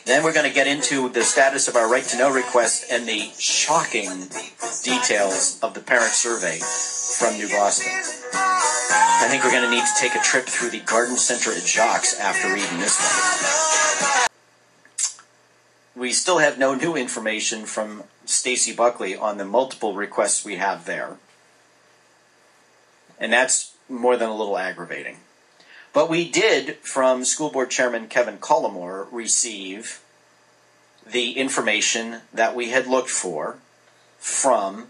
Then we're going to get into the status of our right to know request and the shocking details of the parent survey from New Boston. I think we're going to need to take a trip through the garden center at Jacques after reading this one. We still have no new information from Stacy Buckley on the multiple requests we have there. And that's more than a little aggravating. But we did, from School Board Chairman Kevin Cullimore, receive the information that we had looked for from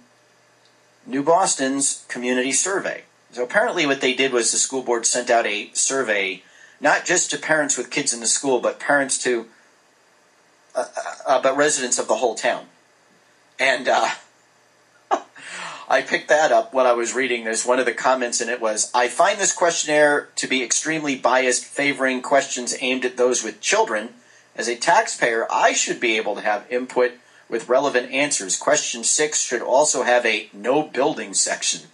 New Boston's community survey. So apparently what they did was the school board sent out a survey, not just to parents with kids in the school, but parents to, but residents of the whole town. And I picked that up when I was reading this. One of the comments in it was, I find this questionnaire to be extremely biased, favoring questions aimed at those with children. As a taxpayer, I should be able to have input with relevant answers. Question 6 should also have a no building section.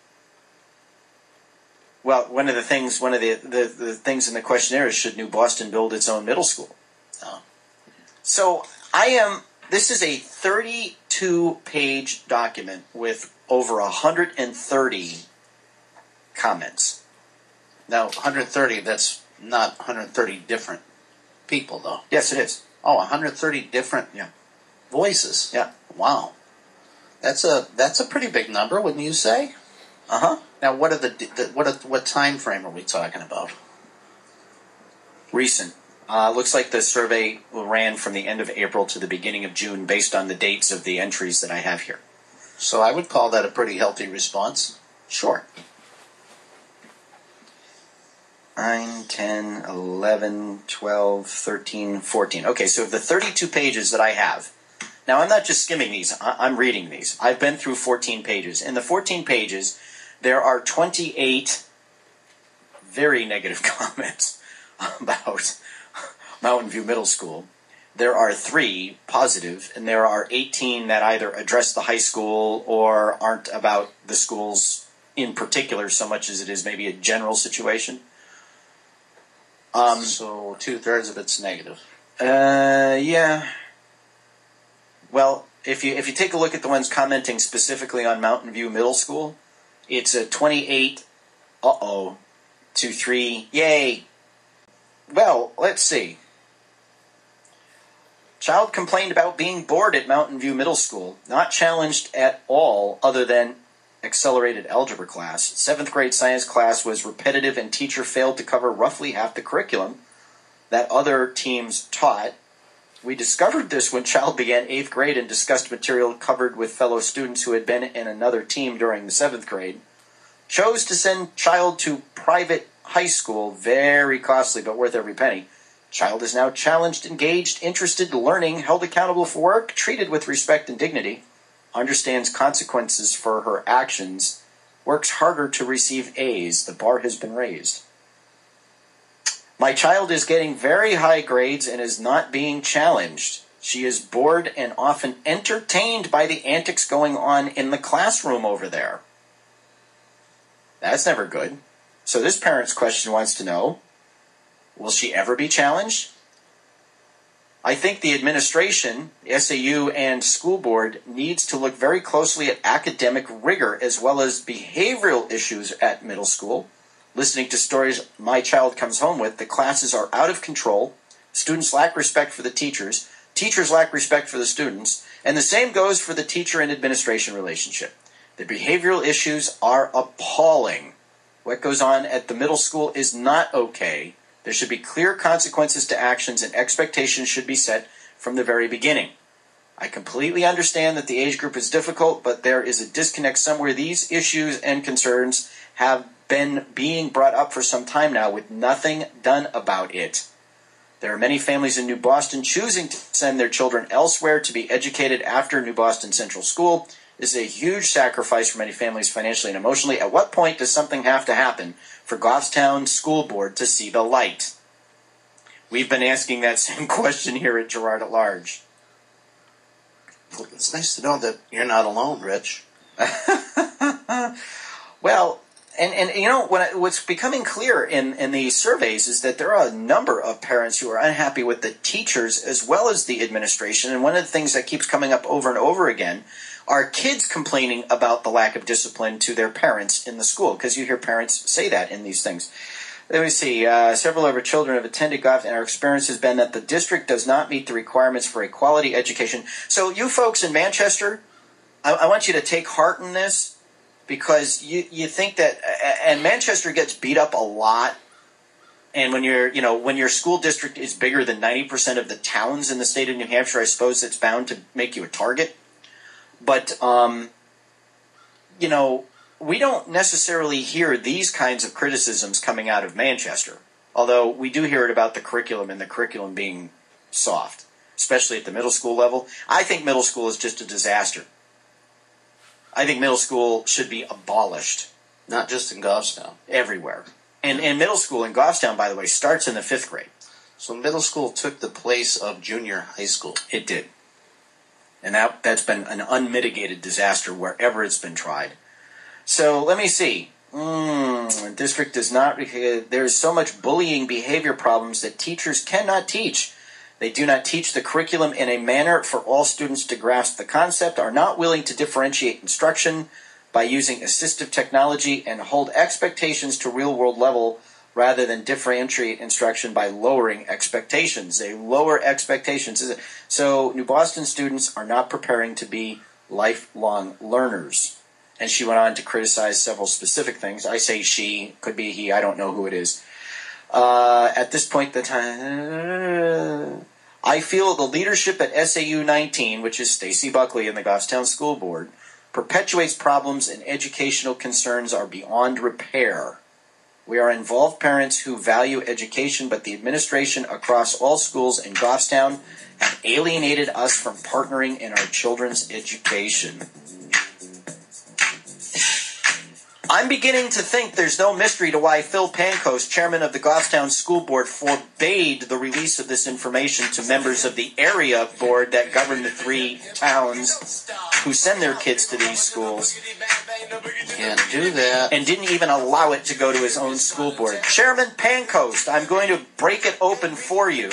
Well, one of the things in the questionnaire is, should New Boston build its own middle school? Oh. So this is a 32-page document with over 130 comments. Now, 130, that's not 130 different people, though. Yes, it is. Oh, 130 different voices. Yeah. Wow. That's a pretty big number, wouldn't you say? Uh-huh. Now, what time frame are we talking about? Recent. Looks like the survey ran from the end of April to the beginning of June based on the dates of the entries that I have here. So I would call that a pretty healthy response. Sure. 9, 10, 11, 12, 13, 14. Okay, so of the 32 pages that I have, now I'm not just skimming these, I'm reading these. I've been through 14 pages. In the 14 pages, there are 28 very negative comments about Mountain View Middle School. There are 3 positive, and there are 18 that either address the high school or aren't about the schools in particular so much as it is maybe a general situation. So 2/3 of it's negative. Yeah. Well, if you take a look at the ones commenting specifically on Mountain View Middle School, it's a 28, to 3, yay. Well, let's see. Child complained about being bored at Mountain View Middle School, not challenged at all other than accelerated algebra class. 7th grade science class was repetitive and teacher failed to cover roughly half the curriculum that other teams taught. We discovered this when child began 8th grade and discussed material covered with fellow students who had been in another team during the 7th grade. Chose to send child to private high school, very costly but worth every penny. Child is now challenged, engaged, interested, learning, held accountable for work, treated with respect and dignity, understands consequences for her actions, works harder to receive A's. The bar has been raised. My child is getting very high grades and is not being challenged. She is bored and often entertained by the antics going on in the classroom over there. That's never good. So this parent's question wants to know, will she ever be challenged? I think the administration, SAU, and school board needs to look very closely at academic rigor as well as behavioral issues at middle school. Listening to stories my child comes home with, the classes are out of control, students lack respect for the teachers lack respect for the students, and the same goes for the teacher and administration relationship. The behavioral issues are appalling. What goes on at the middle school is not okay. There should be clear consequences to actions, and expectations should be set from the very beginning. I completely understand that the age group is difficult, but there is a disconnect somewhere. These issues and concerns have been being brought up for some time now with nothing done about it. There are many families in New Boston choosing to send their children elsewhere to be educated after New Boston Central School. This is a huge sacrifice for many families financially and emotionally. At what point does something have to happen for Goffstown School Board to see the light? We've been asking that same question here at Girard at Large. Well, it's nice to know that you're not alone, Rich. Well, And you know, what's becoming clear in these surveys is that there are a number of parents who are unhappy with the teachers as well as the administration. And one of the things that keeps coming up over and over again are kids complaining about the lack of discipline to their parents in the school, because you hear parents say that in these things. Let me see. Several of our children have attended Goffstown, and our experience has been that the district does not meet the requirements for a quality education. So you folks in Manchester, I want you to take heart in this, because you think that, and Manchester gets beat up a lot. And when your school district is bigger than 90% of the towns in the state of New Hampshire, I suppose it's bound to make you a target. But, we don't necessarily hear these kinds of criticisms coming out of Manchester, although we do hear it about the curriculum and the curriculum being soft, especially at the middle school level. I think middle school is just a disaster. I think middle school should be abolished. Not just in Goffstown. Everywhere. And middle school in Goffstown, by the way, starts in the 5th grade. So middle school took the place of junior high school. It did. And that's been an unmitigated disaster wherever it's been tried. So let me see. District does not. There's so much bullying behavior problems that teachers cannot teach. They do not teach the curriculum in a manner for all students to grasp the concept, are not willing to differentiate instruction by using assistive technology, and hold expectations to real-world level rather than differentiate instruction by lowering expectations. They lower expectations. So New Boston students are not preparing to be lifelong learners. And she went on to criticize several specific things. I say she, could be he, I don't know who it is. At this point, I feel the leadership at SAU 19, which is Stacy Buckley in the Goffstown School Board, perpetuates problems and educational concerns are beyond repair. We are involved parents who value education, but the administration across all schools in Goffstown have alienated us from partnering in our children's education. I'm beginning to think there's no mystery to why Phil Pancoast, chairman of the Goffstown School Board, forbade the release of this information to members of the area board that govern the 3 towns who send their kids to these schools. Can't do that. And didn't even allow it to go to his own school board. Chairman Pancoast, I'm going to break it open for you.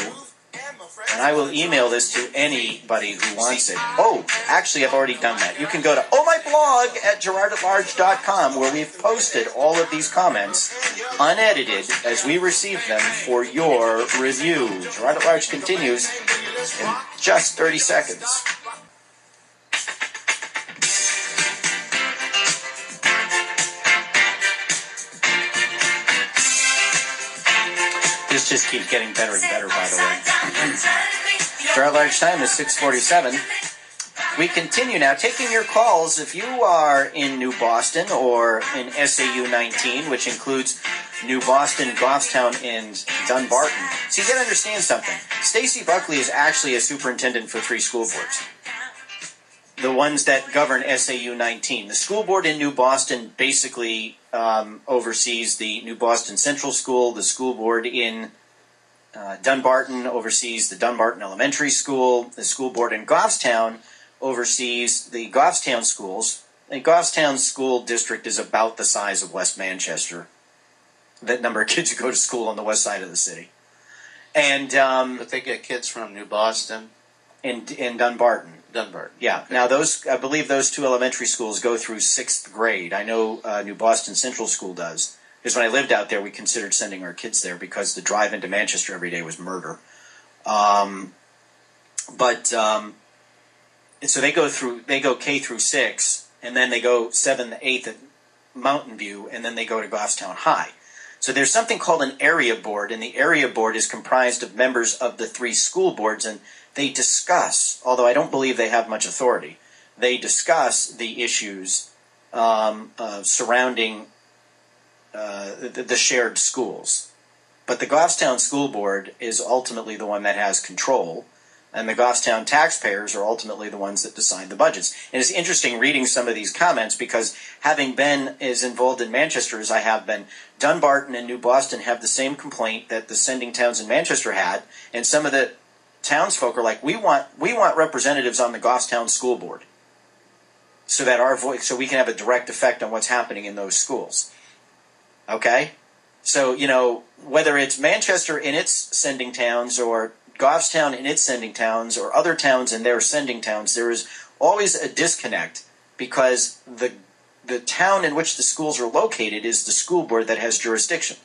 And I will email this to anybody who wants it. Oh, actually, I've already done that. You can go to my blog at girardatlarge.com, where we've posted all of these comments, unedited, as we receive them for your review. Girard at Large continues in just 30 seconds. This just keeps getting better and better, by the way. Girard Large time is 6:47. We continue now, taking your calls. If you are in New Boston or in SAU 19, which includes New Boston, Goffstown, and Dunbarton. So you got to understand something. Stacy Buckley is actually a superintendent for 3 school boards. The ones that govern SAU 19. The school board in New Boston basically oversees the New Boston Central School. The school board in Dunbarton oversees the Dunbarton Elementary School. The school board in Goffstown oversees the Goffstown schools. The Goffstown School District is about the size of West Manchester. That number of kids who go to school on the west side of the city. And but they get kids from New Boston and Dunbarton. Dunbarton. Yeah. Now I believe those 2 elementary schools go through 6th grade. I know New Boston Central School does. Because when I lived out there, we considered sending our kids there because the drive into Manchester every day was murder. So they go K through 6, and then they go 7th, 8th at Mountain View, and then they go to Goffstown High. So there's something called an area board, and the area board is comprised of members of the 3 school boards, and they discuss, although I don't believe they have much authority, they discuss the issues surrounding the shared schools. But the Goffstown School Board is ultimately the one that has control, and the Goffstown taxpayers are ultimately the ones that decide the budgets. And it's interesting reading some of these comments, because having been as involved in Manchester as I have been, Dunbarton and New Boston have the same complaint that the sending towns in Manchester had, and some of the townsfolk are like, we want representatives on the Goffstown School Board, so that our voice, so we can have a direct effect on what's happening in those schools. Okay? So, whether it's Manchester in its sending towns or Goffstown in its sending towns or other towns in their sending towns, there is always a disconnect because the town in which the schools are located is the school board that has jurisdiction.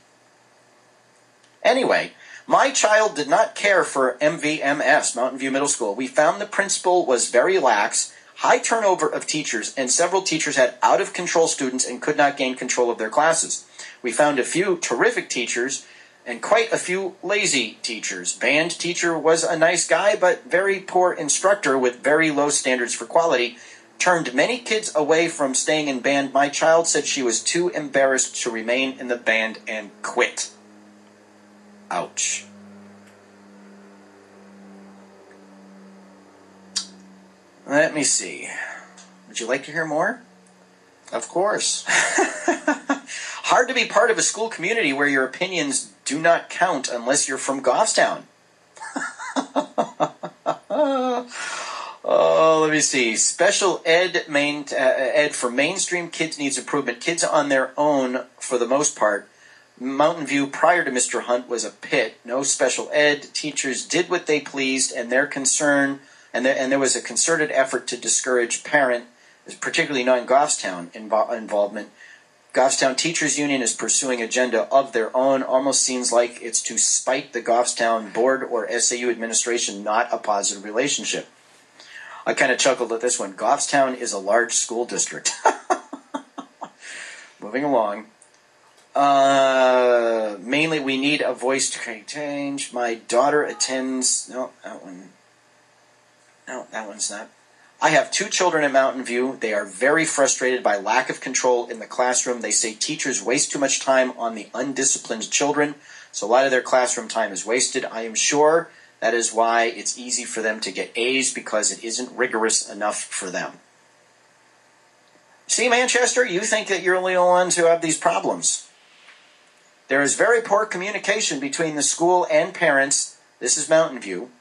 Anyway, my child did not care for MVMS, Mountain View Middle School. We found the principal was very lax, high turnover of teachers, and several teachers had out-of-control students and could not gain control of their classes. We found a few terrific teachers and quite a few lazy teachers. Band teacher was a nice guy, but very poor instructor with very low standards for quality. Turned many kids away from staying in band. My child said she was too embarrassed to remain in the band and quit. Ouch. Let me see. Would you like to hear more? Of course. Hard to be part of a school community where your opinions do not count unless you're from Goffstown. Oh, let me see. Special ed for mainstream kids needs improvement. Kids on their own for the most part. Mountain View prior to Mr. Hunt was a pit. No special ed. Teachers did what they pleased, and their concern, and there was a concerted effort to discourage parent, particularly non-Goffstown involvement. Goffstown Teachers Union is pursuing agenda of their own. Almost seems like it's to spite the Goffstown Board or SAU administration, not a positive relationship. I kind of chuckled at this one. Goffstown is a large school district. Moving along. Mainly we need a voice to create change. My daughter attends... No, that one... No, that one's not. I have 2 children at Mountain View. They are very frustrated by lack of control in the classroom. They say teachers waste too much time on the undisciplined children, so a lot of their classroom time is wasted. I am sure that is why it's easy for them to get A's, because it isn't rigorous enough for them. See, Manchester, you think that you're only the ones who have these problems. There is very poor communication between the school and parents. This is Mountain View.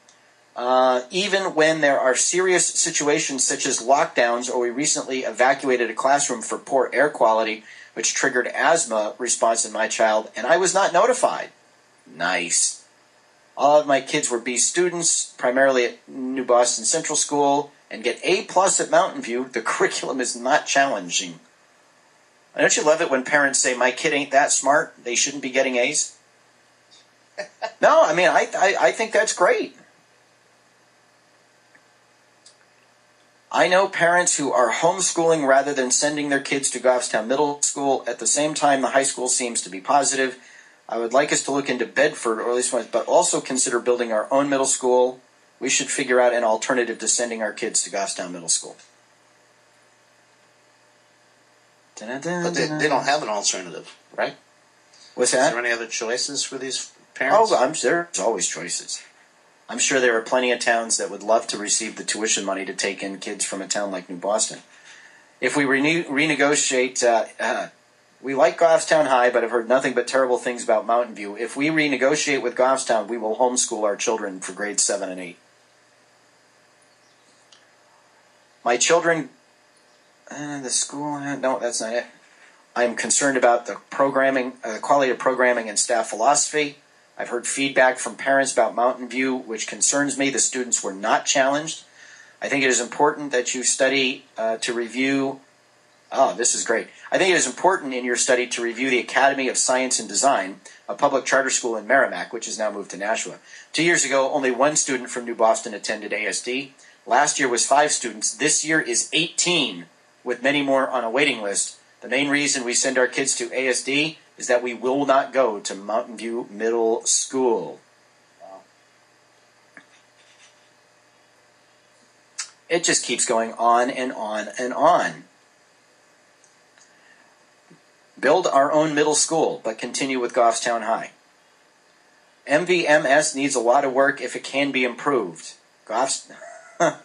Even when there are serious situations such as lockdowns, or we recently evacuated a classroom for poor air quality, which triggered asthma response in my child, and I was not notified. Nice. All of my kids were B students, primarily at New Boston Central School, and get A+ at Mountain View. The curriculum is not challenging. Don't you love it when parents say, my kid ain't that smart, they shouldn't be getting A's? No, I mean, I think that's great. I know parents who are homeschooling rather than sending their kids to Goffstown Middle School. At the same time, the high school seems to be positive. I would like us to look into Bedford, or at least once, but also consider building our own middle school. We should figure out an alternative to sending our kids to Goffstown Middle School. But they don't have an alternative, right? What's that? Is there any other choices for these parents? Oh, there's always choices. I'm sure there are plenty of towns that would love to receive the tuition money to take in kids from a town like New Boston. If we renegotiate, we like Goffstown High, but have heard nothing but terrible things about Mountain View. If we renegotiate with Goffstown, we will homeschool our children for grades 7 and 8. My children, the school, no, that's not it. I'm concerned about the programming, quality of programming and staff philosophy. I've heard feedback from parents about Mountain View, which concerns me. The students were not challenged. I think it is important that you study to review... Oh, this is great. I think it is important in your study to review the Academy of Science and Design, a public charter school in Merrimack, which has now moved to Nashua. 2 years ago, only 1 student from New Boston attended ASD. Last year was 5 students. This year is 18, with many more on a waiting list. The main reason we send our kids to ASD is that we will not go to Mountain View Middle School. Wow. It just keeps going on and on and on. Build our own middle school, but continue with Goffstown High. MVMS needs a lot of work if it can be improved. Goffstown,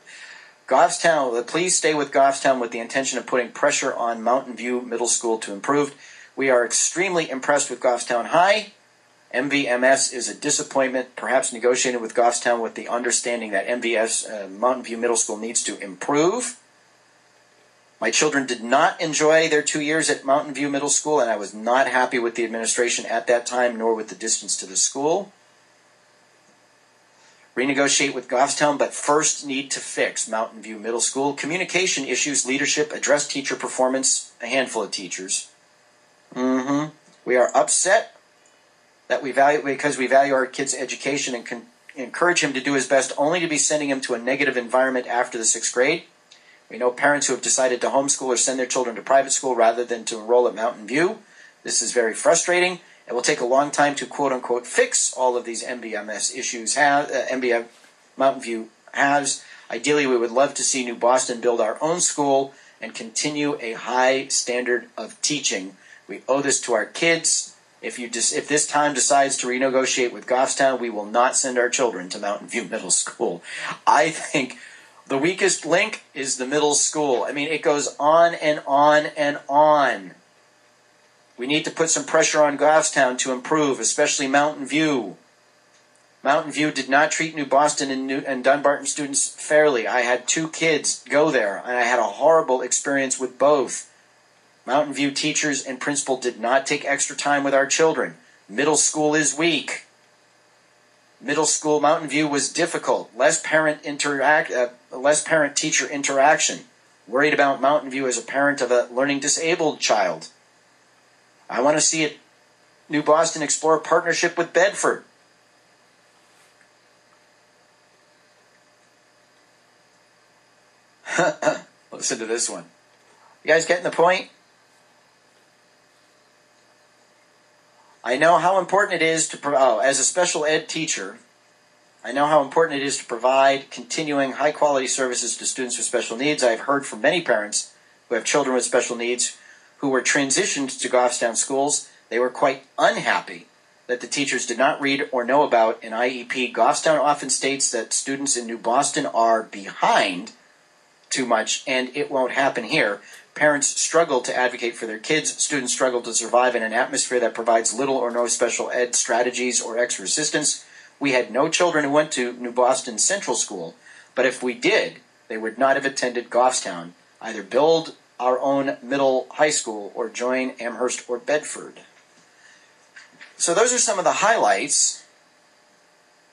please stay with Goffstown with the intention of putting pressure on Mountain View Middle School to improve. We are extremely impressed with Goffstown High. MVMS is a disappointment, perhaps negotiating with Goffstown with the understanding that Mountain View Middle School needs to improve. My children did not enjoy their 2 years at Mountain View Middle School, and I was not happy with the administration at that time, nor with the distance to the school. Renegotiate with Goffstown, but first need to fix Mountain View Middle School. Communication issues, leadership, address teacher performance, a handful of teachers. We are upset that because we value our kid's education and can encourage him to do his best, only to be sending him to a negative environment after the 6th grade. We know parents who have decided to homeschool or send their children to private school rather than to enroll at Mountain View. This is very frustrating. It will take a long time to quote-unquote fix all of these MVMS issues Mountain View has. Ideally, we would love to see New Boston build our own school and continue a high standard of teaching. We owe this to our kids. If this time decides to renegotiate with Goffstown, we will not send our children to Mountain View Middle School. I think the weakest link is the middle school. I mean, it goes on and on and on. We need to put some pressure on Goffstown to improve, especially Mountain View. Mountain View did not treat New Boston and Dunbarton students fairly. I had 2 kids go there, and I had a horrible experience with both. Mountain View teachers and principal did not take extra time with our children. Middle school is weak. Middle school Mountain View was difficult. Less parent-teacher interaction. Worried about Mountain View as a parent of a learning disabled child. I want to see New Boston explore a partnership with Bedford. Listen to this one. You guys getting the point? I know how important it is as a special ed teacher, I know how important it is to provide continuing high-quality services to students with special needs. I've heard from many parents who have children with special needs who were transitioned to Goffstown schools. They were quite unhappy that the teachers did not read or know about an IEP. Goffstown often states that students in New Boston are behind too much, and it won't happen here. Parents struggle to advocate for their kids. Students struggle to survive in an atmosphere that provides little or no special ed strategies or extra assistance. We had no children who went to New Boston Central School, but if we did, they would not have attended Goffstown, either build our own middle high school or join Amherst or Bedford. So those are some of the highlights.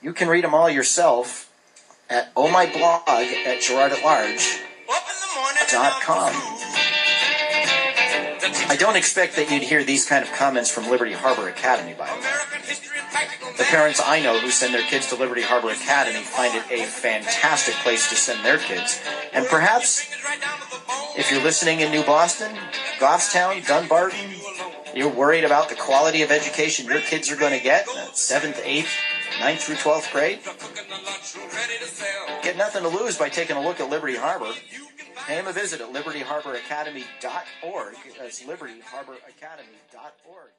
You can read them all yourself at ohmyblog at girardatlarge.com. I don't expect that you'd hear these kind of comments from Liberty Harbor Academy, by the way. The parents I know who send their kids to Liberty Harbor Academy find it a fantastic place to send their kids. And perhaps, if you're listening in New Boston, Goffstown, Dunbarton, you're worried about the quality of education your kids are going to get, 7th, 8th, 9th through 12th grade. Get nothing to lose by taking a look at Liberty Harbor. Pay them a visit at libertyharboracademy.org. That's libertyharboracademy.org.